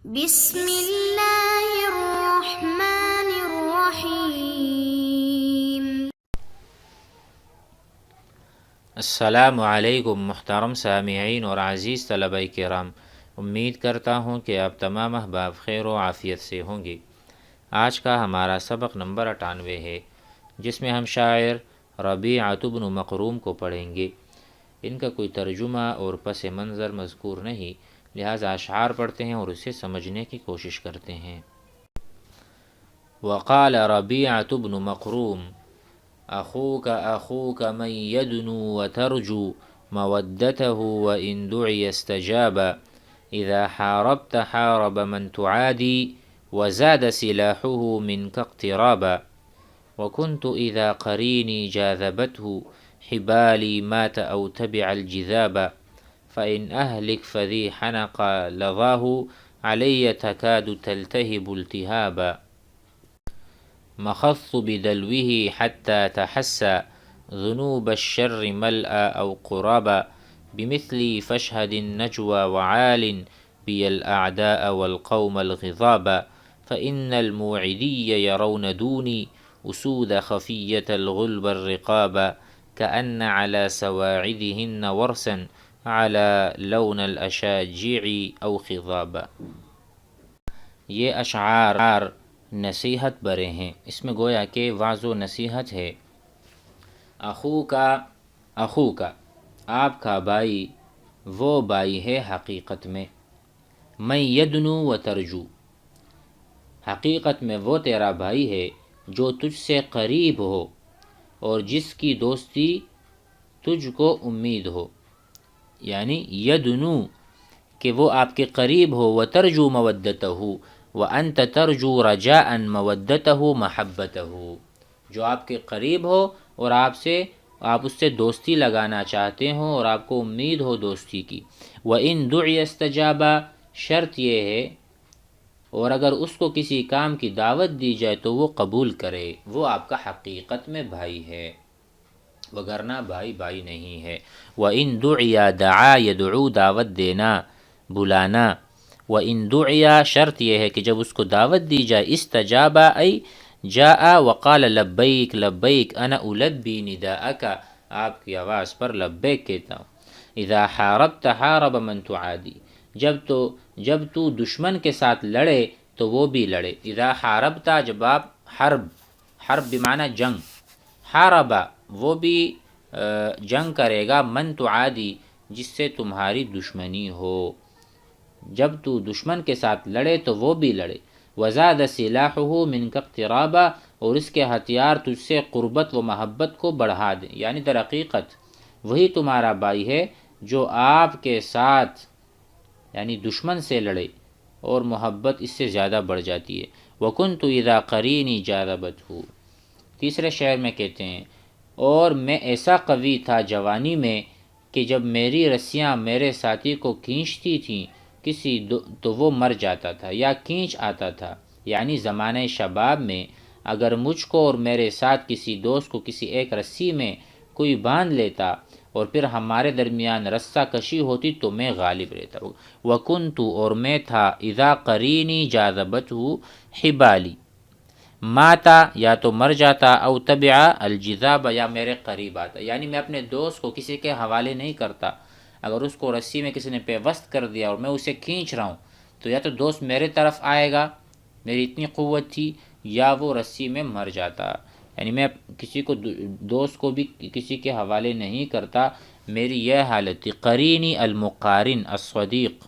بسم اللہ الرحمن الرحیم۔ السلام علیکم محترم سامعین اور عزیز طلبہ کرام، امید کرتا ہوں کہ آپ تمام احباب خیر و عافیت سے ہوں گے۔ آج کا ہمارا سبق نمبر 98 ہے، جس میں ہم شاعر ربیعۃ بن مخروم کو پڑھیں گے۔ ان کا کوئی ترجمہ اور پس منظر مذکور نہیں، لہٰذا اشعار پڑھتے ہیں اور اسے سمجھنے کی کوشش کرتے ہیں۔ وقال ربیعۃ بن مخروم أخوك من يدنو وترجو مودته وإن دعي استجاب إذا حاربت حارب من تعادي وزاد سلاحه منك اقترابا وكنت إذا قريني جاذبته حبالي مات أو تبع الجذاب فإن أهلك فذي حنق لظاه علي تكاد تلتهب التهابا مخضت بدلوه حتى تحسى ذنوب الشر ملأ أو قرابا بمثلي فاشهد النجوى وعال بي الأعداء والقوم الغضابا فإن الموعدي يرون دوني أسود خفية الغلب الرقابا كأن على سواعدهن ورسا على لون الأشاجيع أو خضابا۔ یہ اشعار نصیحت برے ہیں، اس میں گویا کہ وعظ و نصیحت ہے۔ اخو کا آپ کا بھائی وہ بھائی ہے حقیقت میں، من یدنو و ترجو، حقیقت میں وہ تیرا بھائی ہے جو تجھ سے قریب ہو اور جس کی دوستی تجھ کو امید ہو، یعنی یدنو کہ وہ آپ کے قریب ہو، و ترجو مودتہ وانت ترجو رجاء مودتہ محبتہ، جو آپ کے قریب ہو اور آپ اس سے دوستی لگانا چاہتے ہوں اور آپ کو امید ہو دوستی کی۔ وَإِن دُعِيَ اسْتَجَابَ، شرط یہ ہے اور اگر اس کو کسی کام کی دعوت دی جائے تو وہ قبول کرے، وہ آپ کا حقیقت میں بھائی ہے، وگرنہ بھائی نہیں ہے۔ وَإِن دُعِيَ دعا يدعو، دعوت دینا، بلانا۔ وَإِن دُعِيَ، شرط یہ ہے کہ جب اس کو دعوت دی جائے، استجاب ای جاء وقال لبیک لبیک انا البی نداءک، آپ کی آواز پر لبیک کہتا ہوں۔ اذا حاربت حارب من تعادی، جب تو دشمن کے ساتھ لڑے تو وہ بھی لڑے۔ اذا حاربت، جب آپ حرب بمعنی جنگ، حارب وہ بھی جنگ کرے گا، من تعادی جس سے تمہاری دشمنی ہو، جب تو دشمن کے ساتھ لڑے تو وہ بھی لڑے۔ وزاد سلاحہ منک اقترابا، اور اس کے ہتھیار تجھ سے قربت و محبت کو بڑھا دیں، یعنی در حقیقت وہی تمہارا بھائی ہے جو آپ کے ساتھ یعنی دشمن سے لڑے اور محبت اس سے زیادہ بڑھ جاتی ہے۔ وَكُنْتُ إِذَا قَرِينِي جَاذَبَتْهُ، تیسرے شعر میں کہتے ہیں اور میں ایسا قوی تھا جوانی میں کہ جب میری رسیاں میرے ساتھی کو کھینچتی تھیں تو وہ مر جاتا تھا یا کھینچ آتا تھا، یعنی زمانہ شباب میں اگر مجھ کو اور میرے ساتھ کسی دوست کو کسی ایک رسی میں کوئی باندھ لیتا اور پھر ہمارے درمیان رسہ کشی ہوتی تو میں غالب رہتا۔ وَكُنْتُ، اور میں تھا، اذا قرینی جاذبتہ حبالی، ماتا یا تو مر جاتا، او تبع الجذاب یا میرے قریب آتا، یعنی میں اپنے دوست کو کسی کے حوالے نہیں کرتا، اگر اس کو رسی میں کسی نے پیوست کر دیا اور میں اسے کھینچ رہا ہوں تو یا تو دوست میرے طرف آئے گا، میری اتنی قوت تھی، یا وہ رسی میں مر جاتا، یعنی میں کسی کو دوست کو بھی کسی کے حوالے نہیں کرتا، میری یہ حالت تھی۔ قرینی المقارن الصدیق،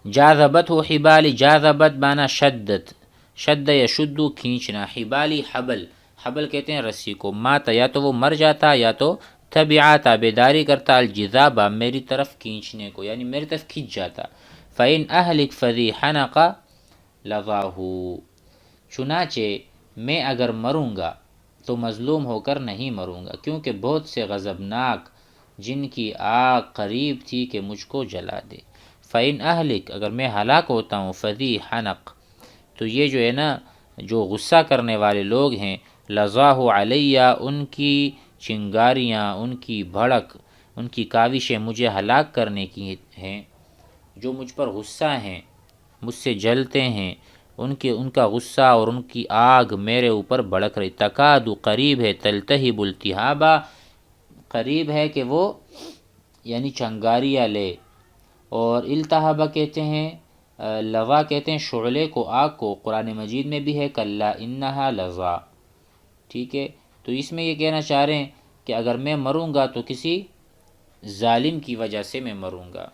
جاذبت ہو حبالی، جاذبت معنی شدت، شد یشد کھینچنا، حبالی حبل کہتے ہیں رسی کو، ماتا یا تو وہ مر جاتا یا تو تبعا تابعداری کرتا، الجذابہ میری طرف کھینچنے کو، یعنی میری طرف کھینچ جاتا۔ فَإِنْ أَهْلِكْ فَذِي حَنَقَ لَظَاهُ، چنانچہ میں اگر مروں گا تو مظلوم ہو کر نہیں مروں گا، کیونکہ بہت سے غضبناک جن کی آگ قریب تھی کہ مجھ کو جلا دے۔ فَإِنْ أَهْلِكْ، اگر میں ہلاک ہوتا ہوں، فَذِي حَنَقْ، تو یہ جو ہے نا جو غصہ کرنے والے لوگ ہیں، لَظَاهُ عَلَيَّ، ان کی چنگاریاں، ان کی بھڑک، ان کی کاوشیں مجھے ہلاک کرنے کی ہیں، جو مجھ پر غصہ ہیں، مجھ سے جلتے ہیں، ان کا غصہ اور ان کی آگ میرے اوپر بھڑک رہی۔ تکاد قریب ہے، تلتہب التہابا، قریب ہے کہ وہ یعنی چنگاریاں لے، اور التہابا کہتے ہیں لظا کہتے ہیں شعلے کو، آگ کو۔ قرآن مجید میں بھی ہے کلا انہا لظا، ٹھیک ہے۔ تو اس میں یہ کہنا چاہ رہے ہیں کہ اگر میں مروں گا تو کسی ظالم کی وجہ سے میں مروں گا۔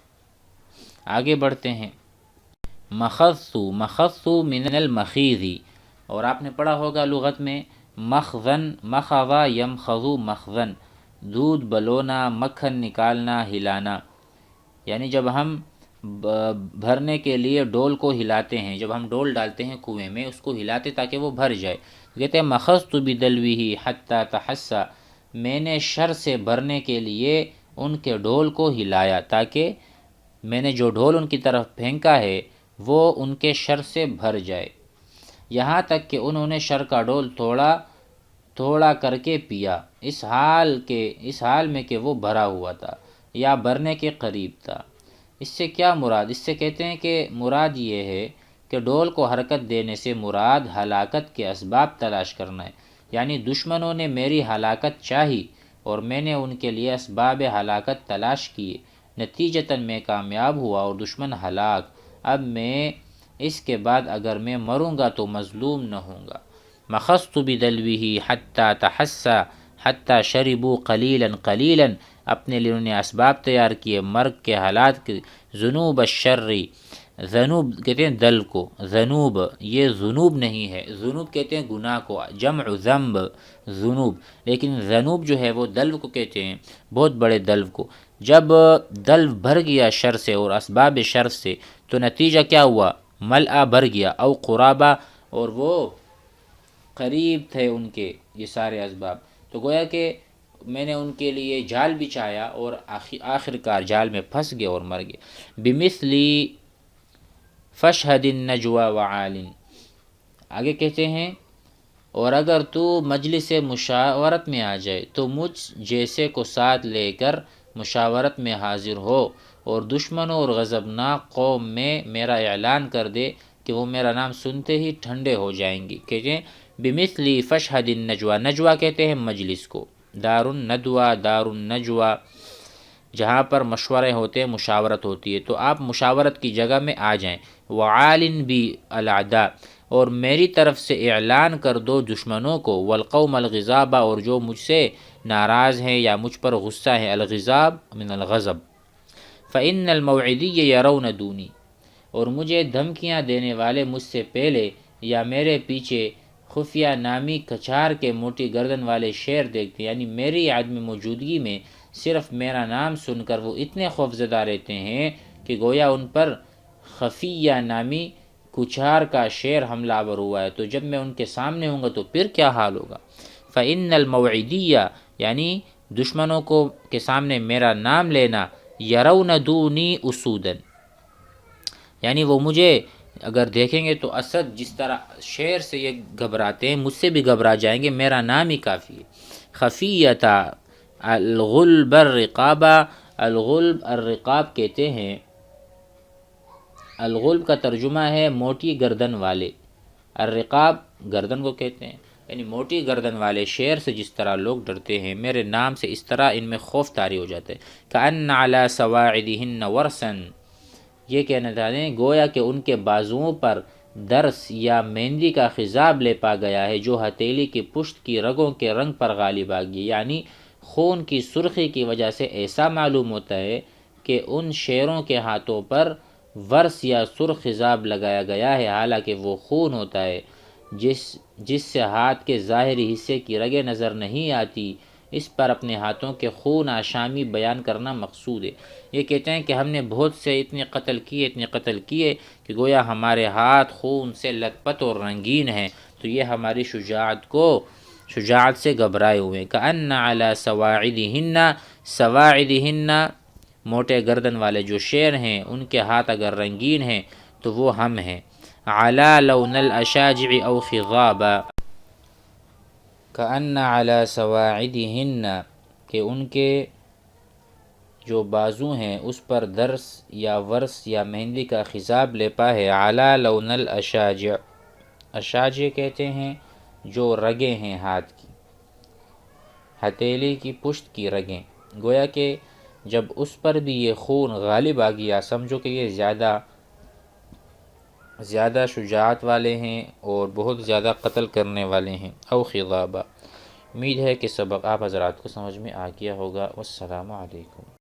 آگے بڑھتے ہیں۔ مخذت، مخذت من المخیذ، اور آپ نے پڑھا ہوگا لغت میں مخزن، مخذ یمخذ مخزن، دودھ بلونا، مکھن نکالنا، ہلانا، یعنی جب ہم بھرنے کے لیے ڈول کو ہلاتے ہیں، جب ہم ڈول ڈالتے ہیں کنویں میں، اس کو ہلاتے تاکہ وہ بھر جائے، کہتے ہیں مخذت بدلوہ حتی تحسا، میں نے شر سے بھرنے کے لیے ان کے ڈول کو ہلایا، تاکہ میں نے جو ڈول ان کی طرف پھینکا ہے وہ ان کے شر سے بھر جائے، یہاں تک کہ انہوں نے شر کا ڈول تھوڑا تھوڑا کر کے پیا، اس حال میں کہ وہ بھرا ہوا تھا یا بھرنے کے قریب تھا۔ اس سے کیا مراد؟ اس سے کہتے ہیں کہ مراد یہ ہے کہ ڈول کو حرکت دینے سے مراد ہلاکت کے اسباب تلاش کرنا ہے، یعنی دشمنوں نے میری ہلاکت چاہی اور میں نے ان کے لیے اسباب ہلاکت تلاش کیے، نتیجتاً میں کامیاب ہوا اور دشمن ہلاک۔ اب میں اس کے بعد اگر میں مروں گا تو مظلوم نہ ہوں گا۔ مخذت بدلوہ حتی تحسا حتی شربوا قلیلا قلیلا، اپنے لیے انہوں نے اسباب تیار کیے مرگ کے حالات کے۔ ذنوب الشر، ذنوب کہتے ہیں دل کو، ذنوب یہ ذنوب نہیں ہے، ذنوب کہتے ہیں گناہ کو، جمع ذنب ذنوب، لیکن ذنوب جو ہے وہ دلو کو کہتے ہیں، بہت بڑے دلو کو۔ جب دلو بھر گیا شر سے اور اسباب شر سے تو نتیجہ کیا ہوا؟ ملأ بھر گیا، او قرابہ، اور وہ قریب تھے ان کے یہ سارے اسباب، تو گویا کہ میں نے ان کے لیے جال بچھایا اور آخر کار جال میں پھنس گئے اور مر گئے۔ بمثلی فشہد النجوى وعال، آگے کہتے ہیں اور اگر تو مجلس مشاورت میں آ جائے تو مجھ جیسے کو ساتھ لے کر مشاورت میں حاضر ہو، اور دشمنوں اور غضبناک قوم میں میرا اعلان کر دے کہ وہ میرا نام سنتے ہی ٹھنڈے ہو جائیں گے۔ کہتے ہیں بمثلی فشہد النجوى، نجوہ کہتے ہیں مجلس کو، دار الندوہ، دار النجوہ، جہاں پر مشورے ہوتے ہیں، مشاورت ہوتی ہے، تو آپ مشاورت کی جگہ میں آ جائیں۔ وعال بھی العداء، اور میری طرف سے اعلان کر دو دشمنوں کو، والقوم الغضابہ، اور جو مجھ سے ناراض ہیں یا مجھ پر غصہ ہیں، الغضاب من الغضب۔ فإن الموعدی یرون دونی، اور مجھے دھمکیاں دینے والے مجھ سے پہلے یا میرے پیچھے خفیہ نامی کچھار کے موٹی گردن والے شیر دیکھتے، یعنی میری عدم موجودگی میں صرف میرا نام سن کر وہ اتنے خوفزدہ رہتے ہیں کہ گویا ان پر خفیہ نامی کچھار کا شیر حملہ آور ہوا ہے، تو جب میں ان کے سامنے ہوں گا تو پھر کیا حال ہوگا۔ فإن الموعدیہ، یعنی دشمنوں کو کے سامنے میرا نام لینا، یرون دونی اسودن، یعنی وہ مجھے اگر دیکھیں گے تو اسد جس طرح شیر سے یہ گھبراتے ہیں، مجھ سے بھی گھبرا جائیں گے، میرا نام ہی کافی ہے۔ خفیتا الغلب الرقابہ، الغلب الرقاب کہتے ہیں، الغلب کا ترجمہ ہے موٹی گردن والے، الرقاب گردن کو کہتے ہیں، یعنی موٹی گردن والے شیر سے جس طرح لوگ ڈرتے ہیں، میرے نام سے اس طرح ان میں خوف طاری ہو جاتا ہے۔ کأن علی سواعدہن ورسا، یہ کہنا چاہتے ہیں گویا کہ ان کے بازوؤں پر درس یا مہندی کا خضاب لیپا گیا ہے، جو ہتھیلی کی پشت کی رگوں کے رنگ پر غالب آ گئی، یعنی خون کی سرخی کی وجہ سے ایسا معلوم ہوتا ہے کہ ان شیروں کے ہاتھوں پر ورس یا سرخ خضاب لگایا گیا ہے، حالانکہ وہ خون ہوتا ہے جس سے ہاتھ کے ظاہری حصے کی رگیں نظر نہیں آتی، اس پر اپنے ہاتھوں کے خون آشامی بیان کرنا مقصود ہے۔ یہ کہتے ہیں کہ ہم نے بہت سے اتنے قتل کیے کہ گویا ہمارے ہاتھ خون سے لت پت اور رنگین ہیں، تو یہ ہماری شجاعت سے گھبرائے ہوئے ہیں۔ کأن علی سواعدہن، سواعدہن موٹے گردن والے جو شیر ہیں، ان کے ہاتھ اگر رنگین ہیں تو وہ ہم ہیں۔ علی لون الاشاجع او خضابا، کأن علی سواعدہن کہ ان کے جو بازو ہیں اس پر درس یا ورس یا مہندی کا خضاب لیپا ہے، علی لون الاشاجع، اشاجع کہتے ہیں جو رگیں ہیں ہاتھ کی، ہتھیلی کی پشت کی رگیں، گویا کہ جب اس پر بھی یہ خون غالب آ گیا سمجھو کہ یہ زیادہ شجاعت والے ہیں اور بہت زیادہ قتل کرنے والے ہیں۔ او خضابہ۔ امید ہے کہ سبق آپ حضرات کو سمجھ میں آ گیا ہوگا۔ والسلام علیکم۔